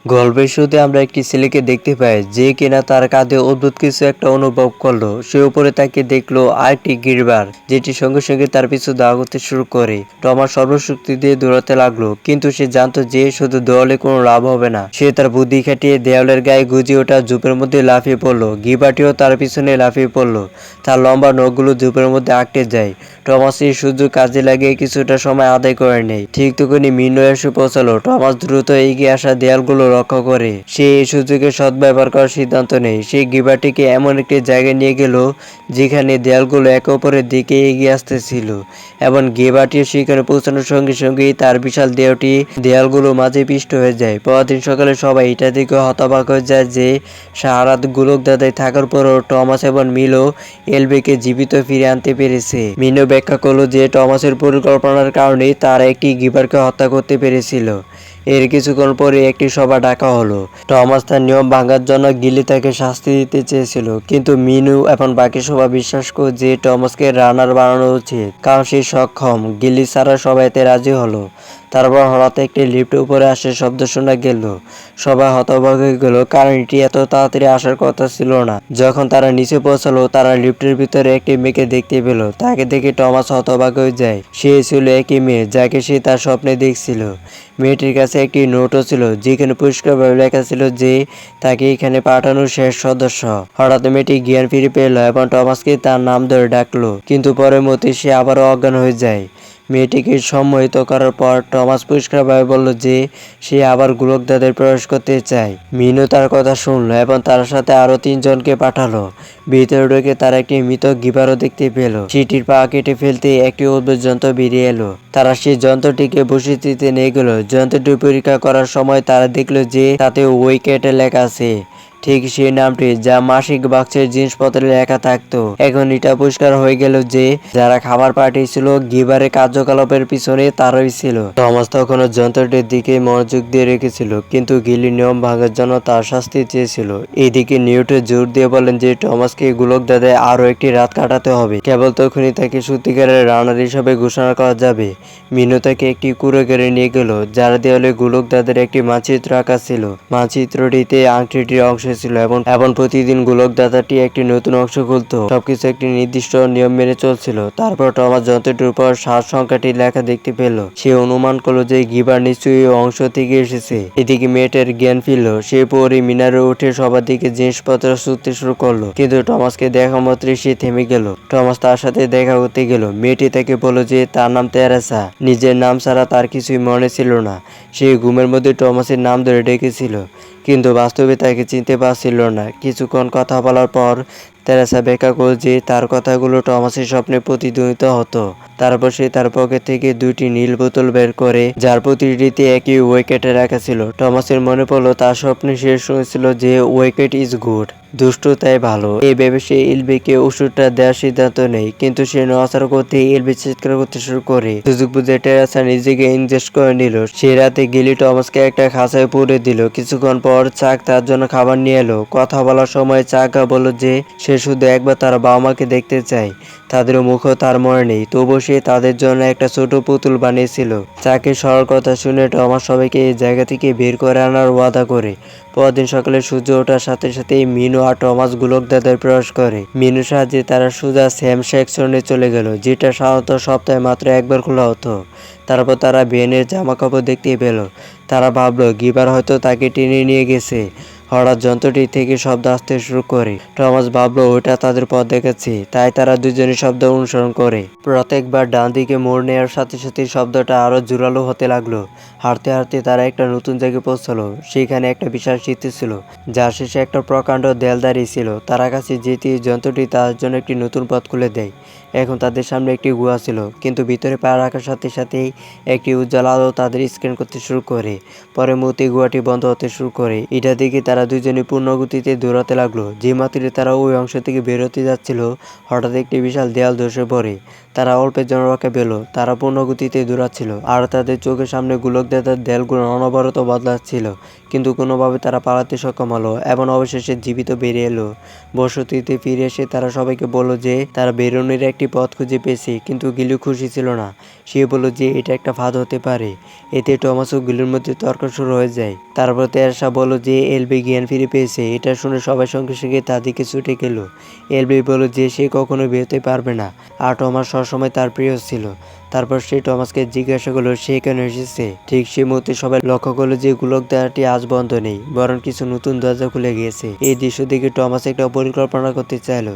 গল্পের শুরুতে আমরা একটি ছেলেকে দেখতে পাই যে কিনা তার কাঁধে অদ্ভুত কিছু একটা অনুভব করলো। সে উপরে তাকে দেখলো আরেকটি গিরবার যেটি সঙ্গে সঙ্গে তার পিছু ধাওয়া করতে শুরু করে। টমাস সর্বশক্তি দিয়ে দৌড়াতে লাগলো, কিন্তু সে জানতো যে শুধু দৌড়ালে কোনো লাভ হবে না। সে তার বুদ্ধি খাটিয়ে দেওয়ালের গায়ে গুজে ওঠা ঝোপের মধ্যে লাফিয়ে পড়লো। গিবারটিও তার পিছনে লাফিয়ে পড়লো। তার লম্বা নখগুলো ঝোপের মধ্যে আটকে যায়। টমাস এই সুযোগ কাজে লাগিয়ে কিছুটা সময় আদায় করে নেয়। ঠিক তখনই মিনো এসে পৌঁছালো। টমাস দ্রুত এগিয়ে আসা দেয়ালগুলো লক্ষ্য করে। সে এই সুযোগে সদ্ব্যবহার করার সিদ্ধান্ত নেয়। সে গিবারটিকে এমন একটি জায়গায় নিয়ে গেল যেখানে দেয়ালগুলো একে অপরের দিকে এগিয়ে আসতেছিল, এবং গিবারটি সেখানে পৌঁছানোর সঙ্গে সঙ্গেই তার বিশাল দেহটি দেয়ালগুলো মাঝে পিষ্ট হয়ে যায়। পরদিন সকালে সবাই এটা দেখে হতবাক হয়ে যায় যে সারা রাত গোলকধাঁধায় থাকার পরও টমাস এবং মিলো এলবেকে জীবিত ফিরে আনতে পেরেছে। মিনো ব্যাখ্যা করলো যে টমাসের পরিকল্পনার কারণেই তারা একটি গিবারকে হত্যা করতে পেরেছিল। এর কিছুক্ষণ পরে একটি সভা ডাকা হলো। টমাস তার নিয়ম ভাঙার জন্য গিলি তাকে শাস্তি দিতে চেয়েছিল, কিন্তু মিনু এবং বাকি সবাই বিশ্বাস করে যে টমাসকে রানার বানানো উচিত, কারণ সে সক্ষম। গিলি ছাড়া সবাই এতে রাজি হলো। তারপর হঠাৎ একটি লিফট উপরে আসে শব্দ শোনা গেল। সবাই হতবাক হয়ে গেল, কারণ এটি এত তাড়াতাড়ি আসার কথা ছিল না। যখন তারা নিচে পৌঁছালো, তারা লিফটের ভিতরে একটি মেয়েকে দেখতে পেল। তাকে দেখে টমাস হতবাক হয়ে যায়। সে ছিল একই মেয়ে যাকে সে তার স্বপ্নে দেখছিল। মেয়েটির কাছে একটি নোটও ছিল যেখানে পরিষ্কারভাবে লেখা ছিল যে তাকে এখানে পাঠানোর শেষ সদস্য। হঠাৎ মেয়েটি জ্ঞান ফিরে পেল এবং টমাসকে তার নাম ধরে ডাকলো, কিন্তু পরের মুহূর্তে সে আবারও অজ্ঞান হয়ে যায়। মেয়েটিকে সম্মোহিত করার পর টমাস পরিষ্কারভাবে বলল যে সে আবার গোলকধাঁধায় প্রবেশ করতে চায়। মিনু তার কথা শুনল এবং তার সাথে আরো 3 জনকে পাঠালো। ভিতরে ঢুকে তারা একটি মৃত গিবারও দেখতে পেল। সেটির পা কেটে ফেলতে একটি অদ্ভুত যন্ত্র বেরিয়ে এলো। তারা সেই যন্ত্রটিকে বসতিতে নিয়ে গেল। যন্ত্রটি পরীক্ষা করার সময় তারা দেখলো যে তাতে উইকেটে লেখা আছে, ঠিক সেই নামটি যা মাসিক বাক্সের জিনিসপত্রে লেখা থাকতো। এখন এটা পরিষ্কার হয়ে গেল যে যারা খাবার পাঠিয়েছিল গিবারের কার্যকলাপের পিছনে তারাই ছিল। টমাস তখনও যন্ত্রটির দিকে মনোযোগ দিয়ে রেখেছিল, কিন্তু গিলি নিয়ম ভাঙার জন্য তার শাস্তি চেয়েছিল। এদিকে নিউটন জোর দিয়ে বলেন যে টমাসকে গোলকধাঁধায় আরো একটি রাত কাটাতে হবে। কেবল তখনই তাকে সত্যিকারের রানার হিসাবে ঘোষণা করা যাবে। মিনু তাকে একটি কুঁড়েঘরে নিয়ে গেল, যার দেওয়ালে গোলকধাঁধার একটি মানচিত্র আঁকা ছিল। মানচিত্রটিতে আংটিটির অংশ ছিল এবং প্রতিদিন গোলকধাঁধাটি একটি নতুন অংশ খুলতো। সবকিছু একটি নির্দিষ্ট নিয়ম মেনে চলছিল। তারপর টমাস যন্ত্রটির উপর 7 সংখ্যাটি লেখা দেখতে পেল। সে অনুমান করলো যে গিবার নিশ্চয়ই এই অংশ থেকে এসেছে। এদিকে মেয়েটার জ্ঞান ফিরল। সে পরে মিনারে উঠে সবার দিকে জিনিসপত্র ছুটতে শুরু করলো, কিন্তু টমাসকে দেখা মাত্রই সে থেমে গেল। টমাস তার সাথে দেখা করতে গেল। মেয়েটি তাকে বলল যে তার নাম তেরেসা। নিজের নাম ছাড়া তার কিছুই মনে ছিল না। সে ঘুমের মধ্যে টমাসের নাম ধরে ডেকেছিল, কিন্তু বাস্তবে তাকে চিনতে পারছিল না। কিছুক্ষণ কথা বলার পর তেরেসা ব্যাখ্যা করল যে তার কথাগুলো টমাসের স্বপ্নে প্রতিধ্বনিত হতো। তারপর সে তার পকেট থেকে 2টি নীল বোতল বের করে, যার প্রতিটিতে একই উইকেটে রাখা ছিল। টমাসের মনে পড়ল তার স্বপ্নে সে শুনেছিল যে উইকেট ইজ গুড, দুষ্টু তাই ভালো। এই ভেবে সে এলবিকে ওষুধটা দেওয়ার সিদ্ধান্ত নেয়, কিন্তু সে নড়াচড়া করতে এলবি চিৎকার করতে শুরু করে। সুযোগ বুঝে টেরেসা নিজেকে ইনজেস্ট করে নিল। সে রাতে গিলি টমাসকে একটা খাঁচায় পুরে দিল। কিছুক্ষণ পর চাক তার জন্য খাবার নিয়ে এলো। কথা বলার সময় চাকা বলল যে সে শুধু একবার তার বাবা মাকে দেখতে চায়। তাদের মুখও তার মনে নেই, তবু সে তাদের জন্য একটা ছোট পুতুল বানিয়েছিল। চাকের সরল কথা শুনে টমাস সবাইকে এই জায়গা থেকে বের করে আনার ওয়াদা করে। পরদিন সকালে সূর্য ওঠার সাথে সাথেই মিনু আর টমাস গোলকধাঁধায় প্রবেশ করে। মিনুর সাহায্যে তারা সোজা স্যাম সেকশনে চলে গেল, যেটা সাধারণত সপ্তাহে মাত্র একবার খোলা হতো। তারপর তারা বেনের জামা কাপড় দেখতে পেল। তারা ভাবলো গিবার হয়তো তাকে টেনে নিয়ে গেছে। হঠাৎ যন্ত্রটি থেকে শব্দ আসতে শুরু করে। টমাস ভাবলো ওটা তাদের পথ দেখাচ্ছে, তাই তারা দুজনে শব্দ অনুসরণ করে। প্রত্যেকবার ডান দিকে মোড় নেওয়ার সাথে সাথে শব্দটা আরো জোরালো হতে লাগলো। হাঁটতে হাঁটতে তারা একটা নতুন জায়গায় পৌঁছালো। সেখানে একটা বিশাল সেতু ছিল, যার শেষে একটা প্রকাণ্ড দেয়াল দাঁড়িয়ে ছিল। তারা কাছে যেতে যন্ত্রটি তাদের জন্য একটি নতুন পথ খুলে দেয়। এখন তাদের সামনে একটি গুহা ছিল, কিন্তু ভিতরে পা রাখার সাথে সাথেই একটি উজ্জ্বল আলো তাদের স্ক্যান করতে শুরু করে। পরের মুহূর্তে গুহাটি বন্ধ হতে শুরু করে। এটা দেখে তারা দুজনে পূর্ণ গতিতে দৌড়াতে লাগলো। যে মাত্রই তারা ওই অংশ থেকে বেরোতে যাচ্ছিল, হঠাৎ একটি বিশাল দেয়াল ধসে পড়ে। তারা অল্পের জন্য রক্ষা পেল। তারা পূর্ণ গতিতে দৌড়াচ্ছিল আর তাদের চোখের সামনে গোলকধাঁধার দেয়ালগুলো অনবরত বদলাচ্ছিল, কিন্তু কোনোভাবে তারা পালাতে সক্ষম হলো এবং অবশেষে জীবিত বেরিয়ে এলো। বসতিতে ফিরে এসে তারা সবাইকে বলল যে তারা বেরোনোর একটি পথ খুঁজে পেয়েছে, কিন্তু গিলু খুশি ছিল না। সে বলল যে এটা একটা ফাঁদ হতে পারে। এতে টমাস ও গিলুর মধ্যে তর্ক শুরু হয়ে যায়। তারপর তেরেসা বলল যে এলবি জ্ঞান ফিরে পেয়েছে। এটা শুনে সবাই সঙ্গে সঙ্গে তার দিকে ছুটে গেল। এলবি বলল যে সে কখনো বেরোতে পারবে না আর টমাস সবসময় তার প্রিয় ছিল। তারপর সে টমাসকে জিজ্ঞাসা করলো সে কেন এসেছে। ঠিক সেই মুহূর্তে সবাই লক্ষ্য করলো যে গোলকধারাটি আজ বন্ধ নেই, বরং কিছু নতুন দরজা খুলে গিয়েছে। এই দৃশ্য দেখে টমাস একটা পরিকল্পনা করতে চাইলো।